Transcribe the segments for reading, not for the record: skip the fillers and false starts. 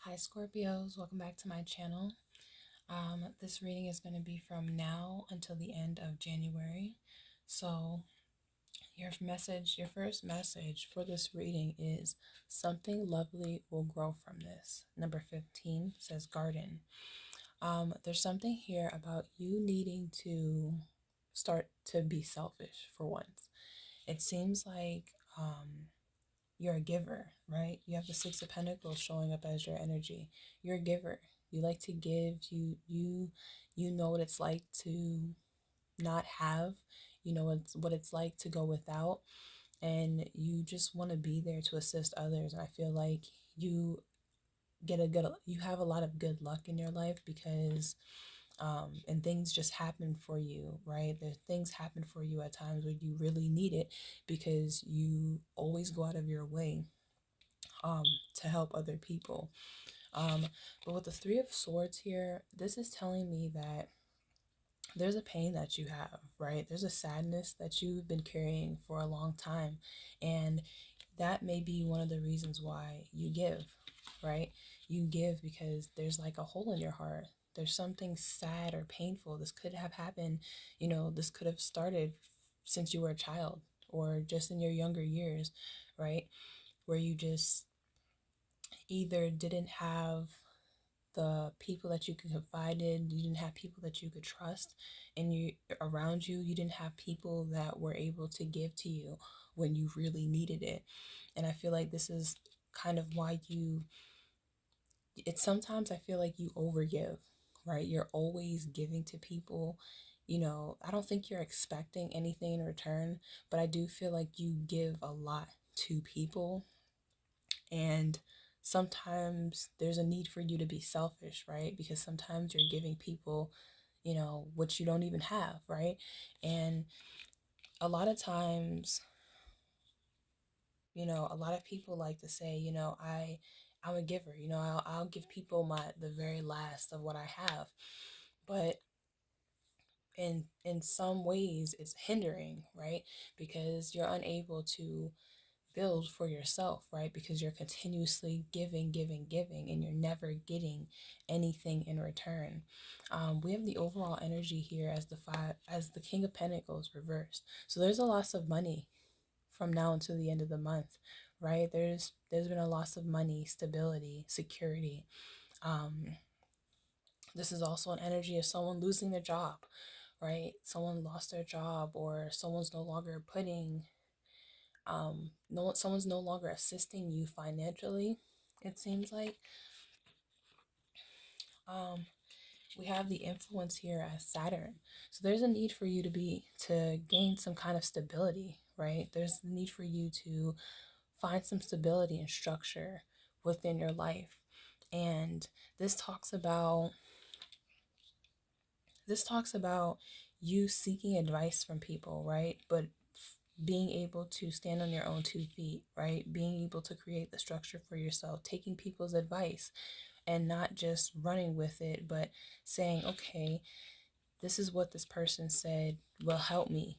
Hi Scorpios, welcome back to my channel. This reading is going to be from now until the end of January. So your first message for this reading is something lovely will grow from this. Number 15 says garden. There's something here about you needing to start to be selfish for once. It seems like you're a giver, right? You have the Six of Pentacles showing up as your energy. You're a giver. You like to give. You know what it's like to not have. You know what it's like to go without, and you just want to be there to assist others. And I feel like you you have a lot of good luck in your life because and things just happen for you, right? There's things happen for you at times where you really need it because you always go out of your way to help other people. But with the Three of Swords here, this is telling me that there's a pain that you have, right? There's a sadness that you've been carrying for a long time. And that may be one of the reasons why you give, right? You give because there's like a hole in your heart. There's something sad or painful. This could have happened, this could have started since you were a child or just in your younger years, right? Where you just either didn't have the people that you could confide in, you didn't have people that you could trust, and you around you, you didn't have people that were able to give to you when you really needed it. And I feel like this is kind of why it's sometimes I feel like you overgive, right? You're always giving to people. I don't think you're expecting anything in return, but I do feel like you give a lot to people, and sometimes there's a need for you to be selfish, right? Because sometimes you're giving people, what you don't even have, right? And a lot of times, a lot of people like to say, I'm a giver, I'll give people the very last of what I have. But in some ways it's hindering, right? Because you're unable to build for yourself, right? Because you're continuously giving, giving, giving, and you're never getting anything in return. We have the overall energy here as the King of Pentacles reversed. So there's a loss of money from now until the end of the month, right? There's been a loss of money, stability, security. This is also an energy of someone losing their job, right? Someone lost their job, or someone's no longer putting no someone's no longer assisting you financially, it seems like. We have the influence here as Saturn, so there's a need for you to gain some kind of stability, right? There's the need for you to find some stability and structure within your life. And this talks about you seeking advice from people, right? But being able to stand on your own 2 feet, right? Being able to create the structure for yourself, taking people's advice and not just running with it, but saying, okay, this is what this person said will help me,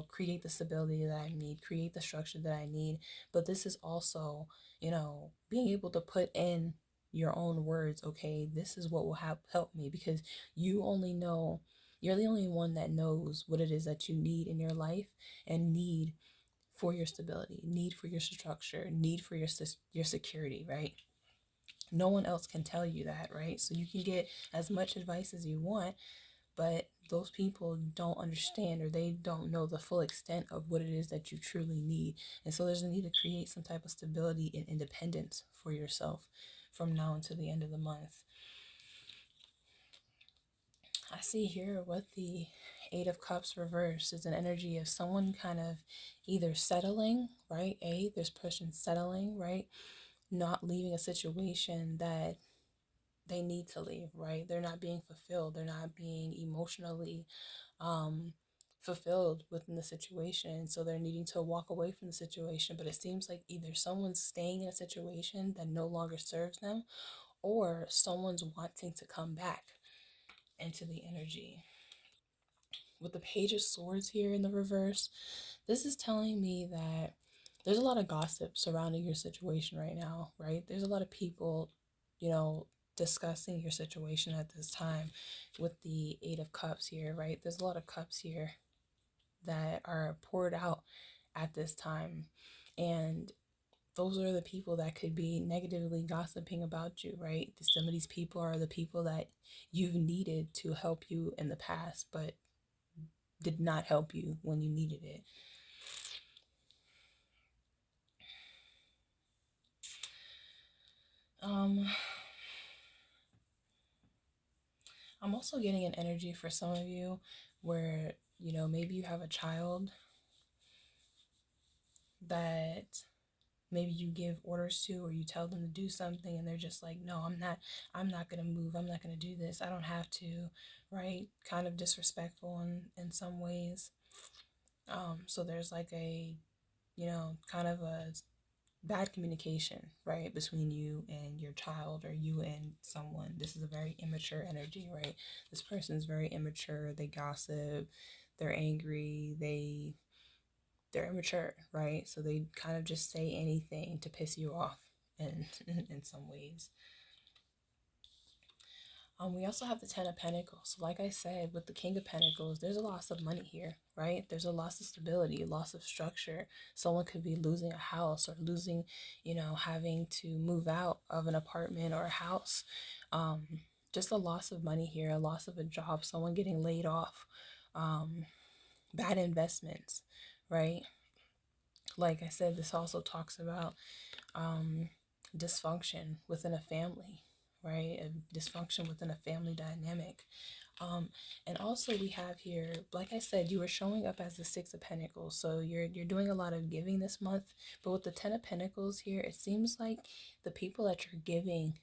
create the stability that I need, create the structure that I need. But this is also, being able to put in your own words, okay, this is what will help me, because you only know, you're the only one that knows what it is that you need in your life and need for your stability, need for your structure, need for your security, right? No one else can tell you that, right? So you can get as much advice as you want, but those people don't understand, or they don't know the full extent of what it is that you truly need. And so there's a need to create some type of stability and independence for yourself from now until the end of the month. I see here with the Eight of Cups reversed is an energy of someone kind of either settling, right? This person settling, right? Not leaving a situation that they need to leave, right? They're not being fulfilled. They're not being emotionally fulfilled within the situation. So they're needing to walk away from the situation. But it seems like either someone's staying in a situation that no longer serves them, or someone's wanting to come back into the energy. With the Page of Swords here in the reverse, this is telling me that there's a lot of gossip surrounding your situation right now, right? There's a lot of people, you know, discussing your situation at this time with the Eight of Cups here, right? There's a lot of cups here that are poured out at this time. And those are the people that could be negatively gossiping about you, right? Some of these people are the people that you've needed to help you in the past, but did not help you when you needed it. Um, I'm also getting an energy for some of you where, you know, maybe you have a child that maybe you give orders to, or you tell them to do something and they're just like, no, I'm not gonna move, I'm not gonna do this, I don't have to, right? Kind of disrespectful in some ways. So there's like a, you know, kind of a bad communication, right, between you and your child, or you and someone. This is a very immature energy, right? This person's very immature. They gossip, they're angry, they're immature, right? So they kind of just say anything to piss you off in some ways. We also have the Ten of Pentacles. So like I said, with the King of Pentacles, there's a loss of money here, right? There's a loss of stability, a loss of structure. Someone could be losing a house, or losing, you know, having to move out of an apartment or a house. Um, just a loss of money here, a loss of a job, someone getting laid off, bad investments, right? Like I said, this also talks about dysfunction within a family, right? A dysfunction within a family dynamic. And also we have here, like I said, you are showing up as the Six of Pentacles. So you're doing a lot of giving this month. But with the Ten of Pentacles here, it seems like the people that you're giving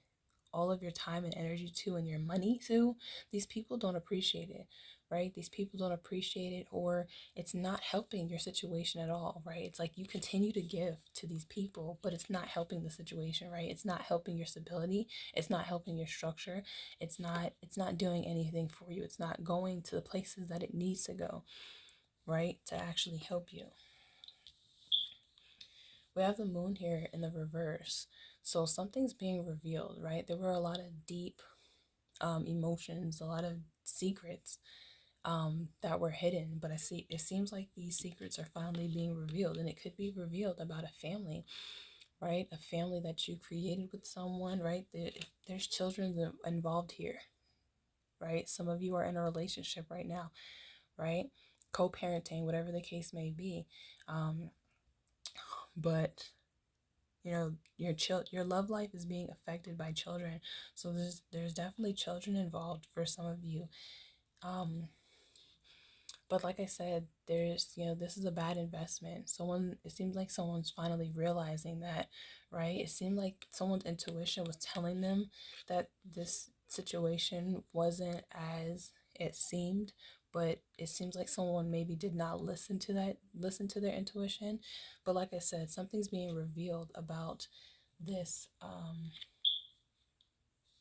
all of your time and energy to, and your money to, these people don't appreciate it, right? These people don't appreciate it, or it's not helping your situation at all, right? It's like you continue to give to these people, but it's not helping the situation, right? It's not helping your stability, it's not helping your structure, it's not doing anything for you. It's not going to the places that it needs to go, right? To actually help you. We have the moon here in the reverse. So something's being revealed, right? There were a lot of deep emotions, a lot of secrets that were hidden. But I see it seems like these secrets are finally being revealed, and it could be revealed about a family, right? A family that you created with someone, right? There's children involved here, right? Some of you are in a relationship right now, right? Co-parenting, whatever the case may be. But you know, your love life is being affected by children. So there's definitely children involved for some of you. um but like I said, there's, you know, this is a bad investment. It seems like someone's finally realizing that, right? It seemed like someone's intuition was telling them that this situation wasn't as it seemed, but it seems like someone maybe did not listen to their intuition. But like I said, something's being revealed about this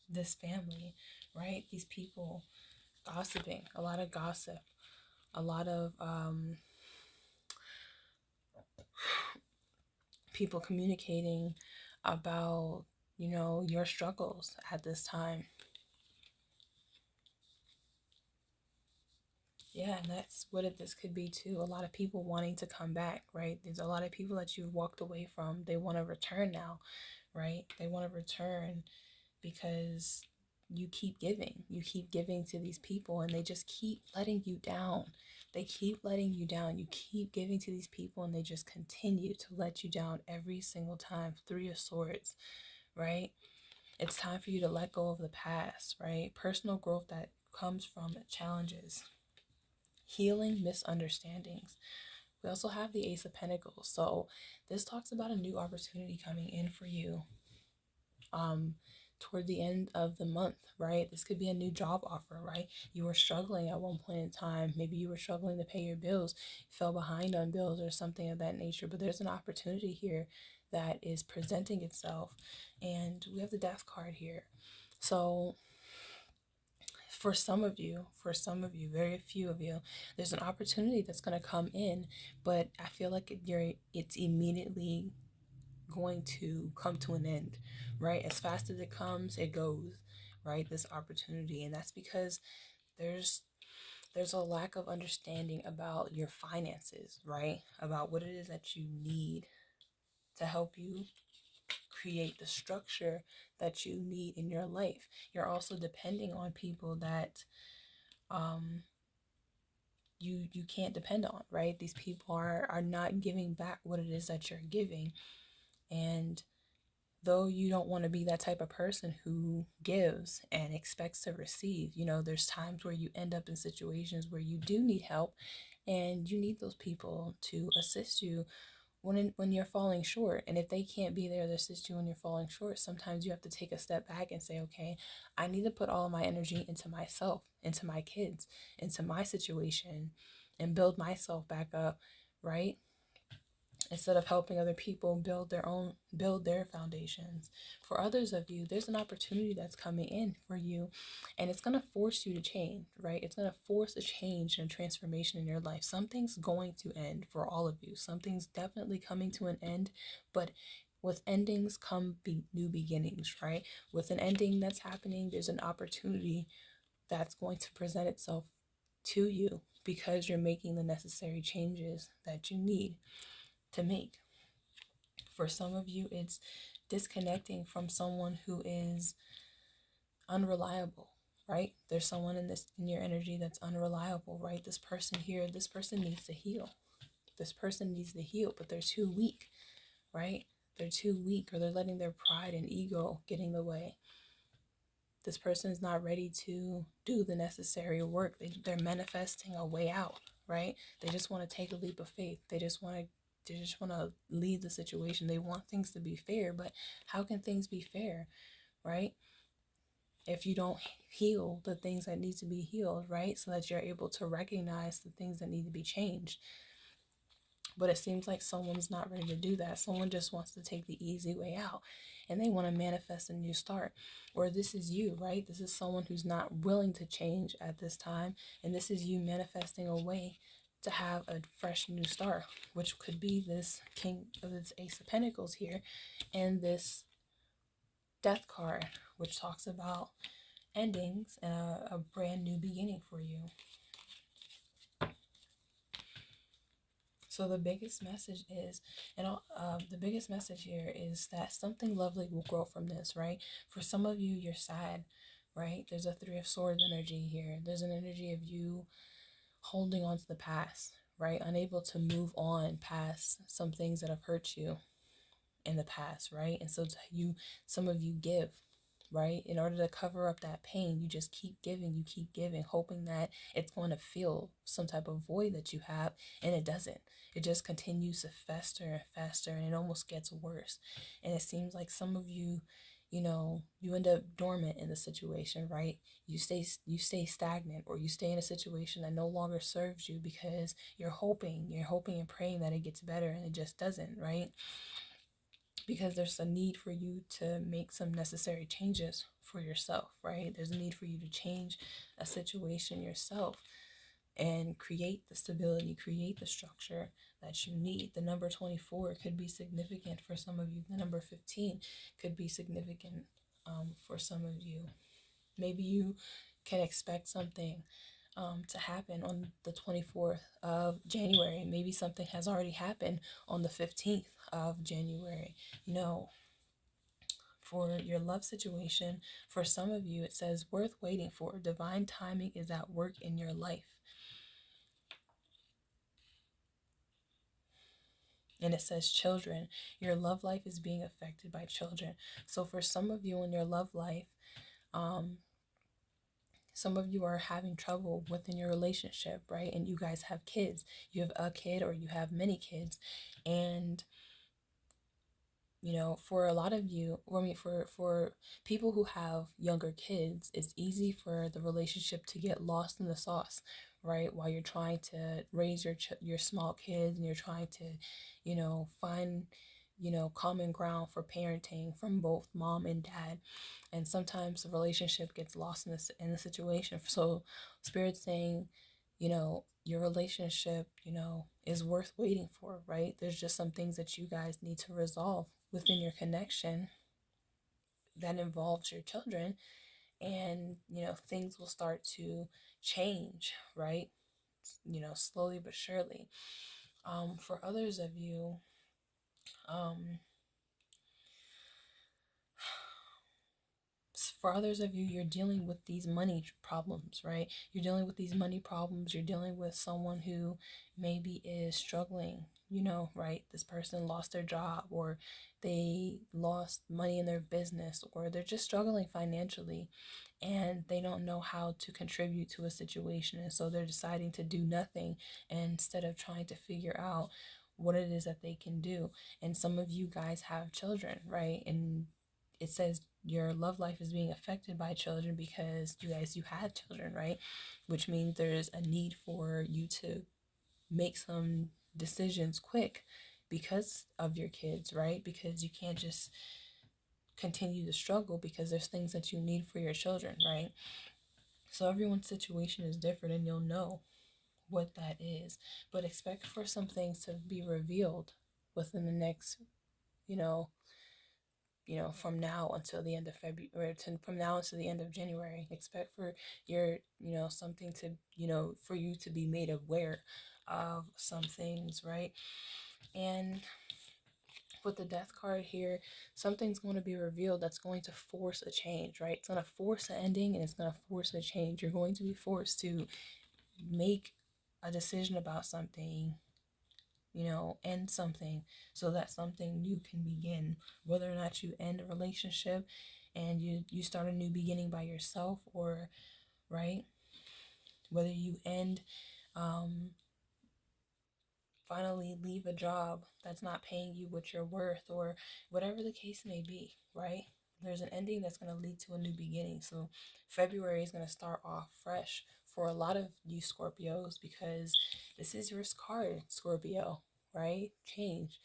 this family, right? These people gossiping, a lot of gossip, a lot of people communicating about, you know, your struggles at this time. Yeah, and that's what this could be too. A lot of people wanting to come back, right? There's a lot of people that you've walked away from. They want to return now, right? They want to return because you keep giving. You keep giving to these people, and they just keep letting you down. They keep letting you down. You keep giving to these people, and they just continue to let you down every single time. Three of Swords, right? It's time for you to let go of the past, right? Personal growth that comes from challenges, healing misunderstandings. We also have the Ace of Pentacles. So this talks about a new opportunity coming in for you toward the end of the month, right? This could be a new job offer, right? You were struggling at one point in time. Maybe you were struggling to pay your bills, fell behind on bills or something of that nature. But there's an opportunity here that is presenting itself. And we have the Death card here. So for some of you, very few of you, there's an opportunity that's going to come in, but I feel like it's immediately going to come to an end, right? As fast as it comes, it goes, right? This opportunity. And that's because there's there's a lack of understanding about your finances, right? About what it is that you need to help you create the structure that you need in your life. You're also depending on people that um you can't depend on, right? These people are not giving back what it is that you're giving. And though you don't want to be that type of person who gives and expects to receive, there's times where you end up in situations where you do need help, and you need those people to assist you when you're falling short. And if they can't be there to assist you when you're falling short, sometimes you have to take a step back and say, okay, I need to put all of my energy into myself, into my kids, into my situation, and build myself back up, right? Instead of helping other people build their foundations. For others of you, there's an opportunity that's coming in for you, and it's going to force you to change, right? It's going to force a change and a transformation in your life. Something's going to end for all of you. Something's definitely coming to an end, but with endings come new beginnings, right? With an ending that's happening, there's an opportunity that's going to present itself to you because you're making the necessary changes that you need to make. For some of you, it's disconnecting from someone who is unreliable, right? There's someone in your energy that's unreliable, right? This person here, this person needs to heal. This person needs to heal, but they're too weak, right? They're too weak, or they're letting their pride and ego get in the way. This person is not ready to do the necessary work. They're manifesting a way out, right? They just want to take a leap of faith. They just want to leave the situation. They want things to be fair, but how can things be fair, right? If you don't heal the things that need to be healed, right? So that you're able to recognize the things that need to be changed. But it seems like someone's not ready to do that. Someone just wants to take the easy way out, and they want to manifest a new start. Or this is you, right? This is someone who's not willing to change at this time, and this is you manifesting a way to have a fresh new start, which could be this this Ace of Pentacles here, and this Death card, which talks about endings and a brand new beginning for you. So the biggest message is, the biggest message here is that something lovely will grow from this, right? For some of you, you're sad, right? There's a Three of Swords energy here. There's an energy of you holding on to the past, right? Unable to move on past some things that have hurt you in the past, right? And so some of you give, right? In order to cover up that pain, you just keep giving, hoping that it's going to fill some type of void that you have, and it doesn't. It just continues to fester and fester, and it almost gets worse. And it seems like some of you, you end up dormant in the situation, right? You stay stagnant, or you stay in a situation that no longer serves you because you're hoping and praying that it gets better, and it just doesn't, right? Because there's a need for you to make some necessary changes for yourself, right? There's a need for you to change a situation yourself and create the stability, create the structure that you need. The number 24 could be significant for some of you. The number 15 could be significant for some of you. Maybe you can expect something to happen on the 24th of January. Maybe something has already happened on the 15th of January. For your love situation, for some of you, it says worth waiting for. Divine timing is at work in your life. And it says children. Your love life is being affected by children. So for some of you in your love life, some of you are having trouble within your relationship, right? And you guys have kids. You have a kid, or you have many kids. And for a lot of you, for people who have younger kids, it's easy for the relationship to get lost in the sauce, right? While you're trying to raise your small kids, and you're trying to, find common ground for parenting from both mom and dad. And sometimes the relationship gets lost in the situation. So Spirit's saying, your relationship, is worth waiting for, right? There's just some things that you guys need to resolve within your connection that involves your children, and things will start to change, right? Slowly but surely. For others of you, you're dealing with these money problems, right? You're dealing with these money problems. You're dealing with someone who maybe is struggling, right? This person lost their job, or they lost money in their business, or they're just struggling financially, and they don't know how to contribute to a situation. And so they're deciding to do nothing instead of trying to figure out what it is that they can do. And some of you guys have children, right? And it says your love life is being affected by children because you had children, right? Which means there's a need for you to make some decisions quick because of your kids, right? Because you can't just continue to struggle, because there's things that you need for your children, right? So everyone's situation is different, and you'll know what that is. But expect for some things to be revealed within the next, you know, from now until the end of February, or from now until the end of January. Expect for your, something to, for you to be made aware of some things, right? And with the death card here, something's going to be revealed that's going to force a change, right? It's going to force an ending, and it's going to force a change. You're going to be forced to make a decision about something, end something, so that something new can begin. Whether or not you end a relationship and you start a new beginning by yourself, or, right, whether you end, finally leave a job that's not paying you what you're worth, or whatever the case may be, right? There's an ending that's going to lead to a new beginning. So February is going to start off fresh for a lot of you Scorpios, because this is your card, Scorpio, right? Change.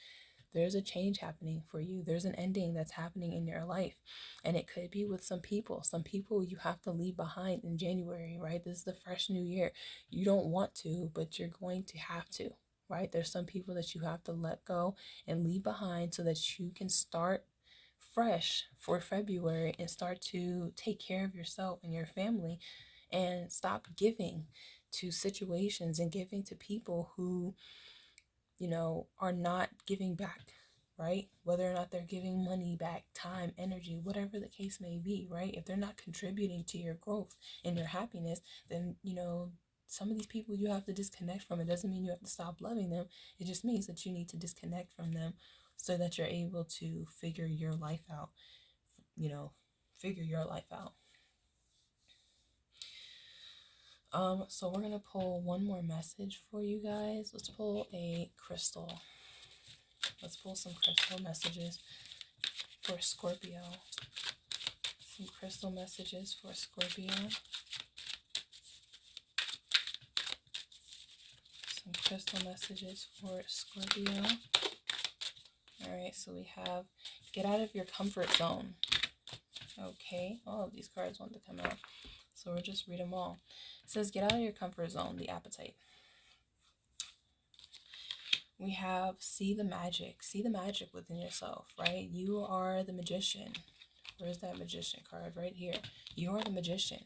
There's a change happening for you. There's an ending that's happening in your life. And it could be with some people. Some people you have to leave behind in January, right? This is the fresh new year. You don't want to, but you're going to have to, right? There's some people that you have to let go and leave behind so that you can start fresh for February and start to take care of yourself and your family, and stop giving to situations and giving to people who, are not giving back, right? Whether or not they're giving money back, time, energy, whatever the case may be, right? If they're not contributing to your growth and your happiness, then, some of these people you have to disconnect from. It doesn't mean you have to stop loving them. It just means that you need to disconnect from them so that you're able to figure your life out, figure your life out. So we're gonna pull one more message for you guys. Let's pull a crystal. Let's pull some crystal messages for Scorpio. Some crystal messages for Scorpio. Some crystal messages for Scorpio. Alright, so we have get out of your comfort zone. Okay, all of these cards want to come out, so we'll just read them all. It says get out of your comfort zone, the appetite. We have see the magic within yourself, right? You are the magician. Where's that magician card? Right here. You are the magician.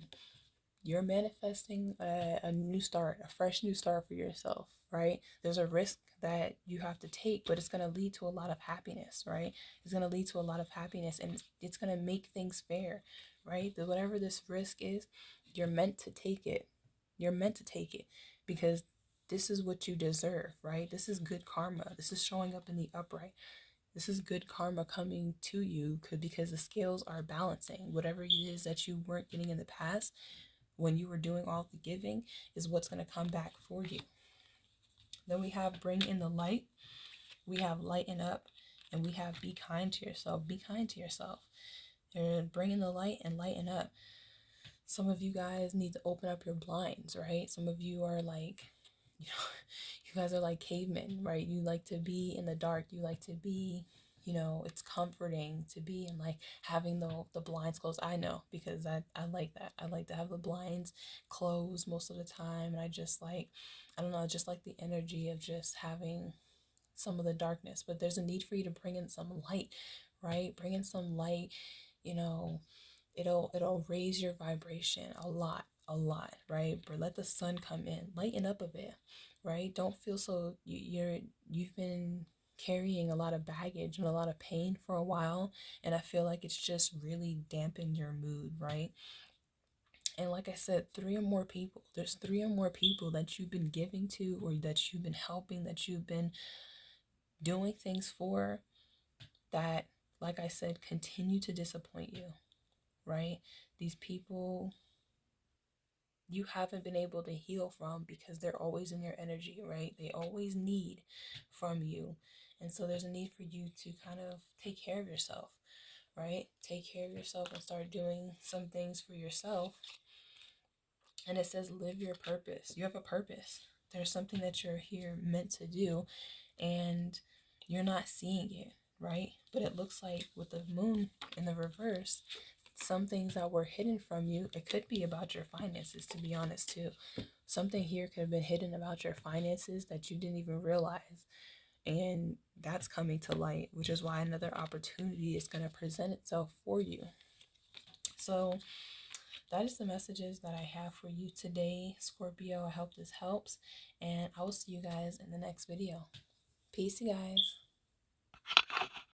You're manifesting a new start, a fresh new start for yourself, right? There's a risk that you have to take, but it's going to lead to a lot of happiness, right? It's going to lead to a lot of happiness, and it's going to make things fair, right? Whatever this risk is, you're meant to take it. You're meant to take it because this is what you deserve, right? This is good karma. This is showing up in the upright. This is good karma coming to you because the scales are balancing. Whatever it is that you weren't getting in the past when you were doing all the giving is what's going to come back for you. Then we have bring in the light. We have lighten up, and we have be kind to yourself. Be kind to yourself. And bring in the light and lighten up. Some of you guys need to open up your blinds, right? Some of you are like, you guys are like cavemen, right? You like to be in the dark. You like to be, you know, it's comforting to be in, like, having the blinds closed. I know, because I like that. I like to have the blinds closed most of the time, and I just like, I don't know, I just like the energy of just having some of the darkness. But there's a need for you to bring in some light, right? Bring in some light, you know, it'll raise your vibration a lot, right? But let the sun come in, lighten up a bit, right? Don't feel so you've been carrying a lot of baggage and a lot of pain for a while, and I feel like it's just really dampened your mood, right? And like I said, three or more people, there's three or more people that you've been giving to, or that you've been helping, that you've been doing things for, that, like I said, continue to disappoint you, right? These people you haven't been able to heal from, because they're always in your energy, right? They always need from you. And so there's a need for you to kind of take care of yourself, right? Take care of yourself and start doing some things for yourself. And it says, live your purpose. You have a purpose. There's something that you're here meant to do, and you're not seeing it, right? But it looks like with the moon in the reverse, some things that were hidden from you, it could be about your finances, to be honest, too. Something here could have been hidden about your finances that you didn't even realize. And that's coming to light, which is why another opportunity is going to present itself for you. So that is the messages that I have for you today, Scorpio. I hope this helps, and I will see you guys in the next video. Peace, you guys.